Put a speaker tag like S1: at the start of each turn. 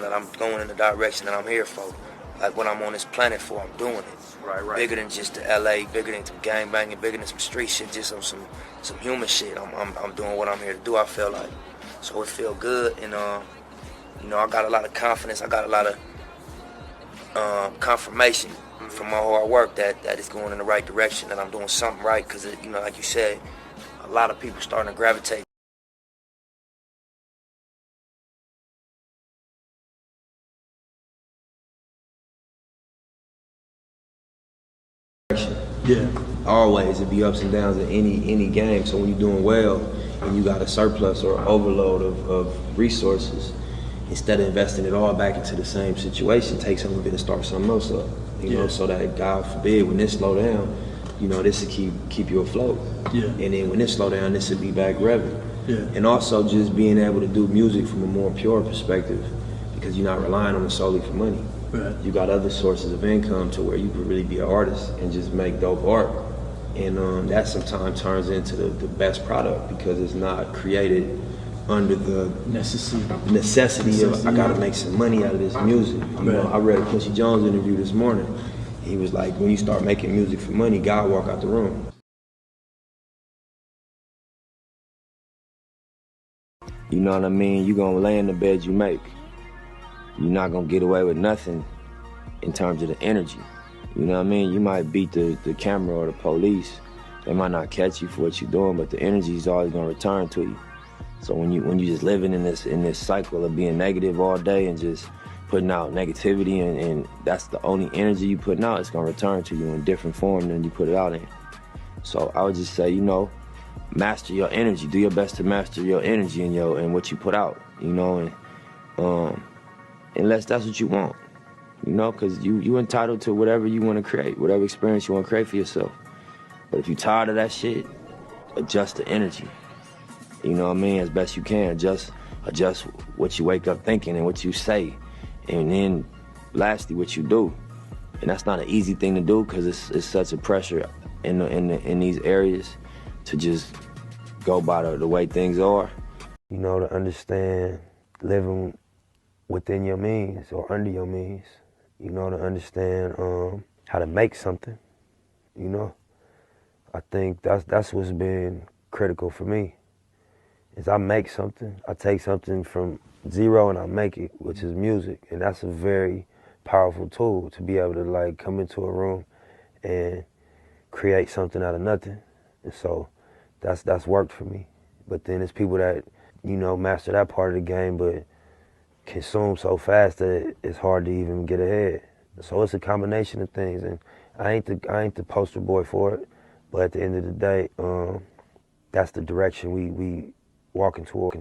S1: that I'm going in the direction that I'm here for. Like what I'm on this planet for, I'm doing it.
S2: Right.
S1: Bigger than just the LA, bigger than some gang banging, bigger than some street shit, just on some human shit. I'm doing what I'm here to do, I feel like. So it feel good, and you know, I got a lot of confidence, I got a lot of confirmation from my hard work that it's going in the right direction, that I'm doing something right, because you know, like you said, a lot of people starting to gravitate.
S2: Yeah.
S1: Always, it be ups and downs in any game. So when you're doing well and you got a surplus or overload of resources, instead of investing it all back into the same situation, take some of it and start something else up. You know, so that God forbid when this slow down, you know, this will keep you afloat.
S2: Yeah.
S1: And then when this slow down, this will be back revving.
S2: Yeah.
S1: And also just being able to do music from a more pure perspective, because you're not relying on it solely for money.
S2: Right.
S1: You got other sources of income to where you could really be an artist and just make dope art. And that sometimes turns into the best product, because it's not created under the necessity of, I gotta make some money out of this music. You know, I read a Quincy Jones interview this morning. He was like, when you start making music for money, God walk out the room. You know what I mean? You're gonna lay in the bed you make. You're not gonna get away with nothing in terms of the energy. You know what I mean? You might beat the camera or the police. They might not catch you for what you're doing, but the energy is always gonna return to you. So when you just living in this cycle of being negative all day and just putting out negativity, and that's the only energy you putting out, it's gonna return to you in different form than you put it out in. So I would just say, you know, master your energy. Do your best to master your energy and what you put out. You know, and unless that's what you want. You know, because you entitled to whatever you want to create, whatever experience you want to create for yourself. But if you're tired of that shit, adjust the energy. You know what I mean? As best you can. Adjust what you wake up thinking and what you say. And then, lastly, what you do. And that's not an easy thing to do, because it's such a pressure in these areas to just go by the way things are. You know, to understand living within your means or under your means. You know, to understand how to make something. You know, I think that's what's been critical for me. Is I make something, I take something from zero and I make it, which is music. And that's a very powerful tool, to be able to like come into a room and create something out of nothing. And so that's worked for me. But then there's people that, you know, master that part of the game, but consume so fast that it's hard to even get ahead. So it's a combination of things, and I ain't the poster boy for it, but at the end of the day, that's the direction we walking toward.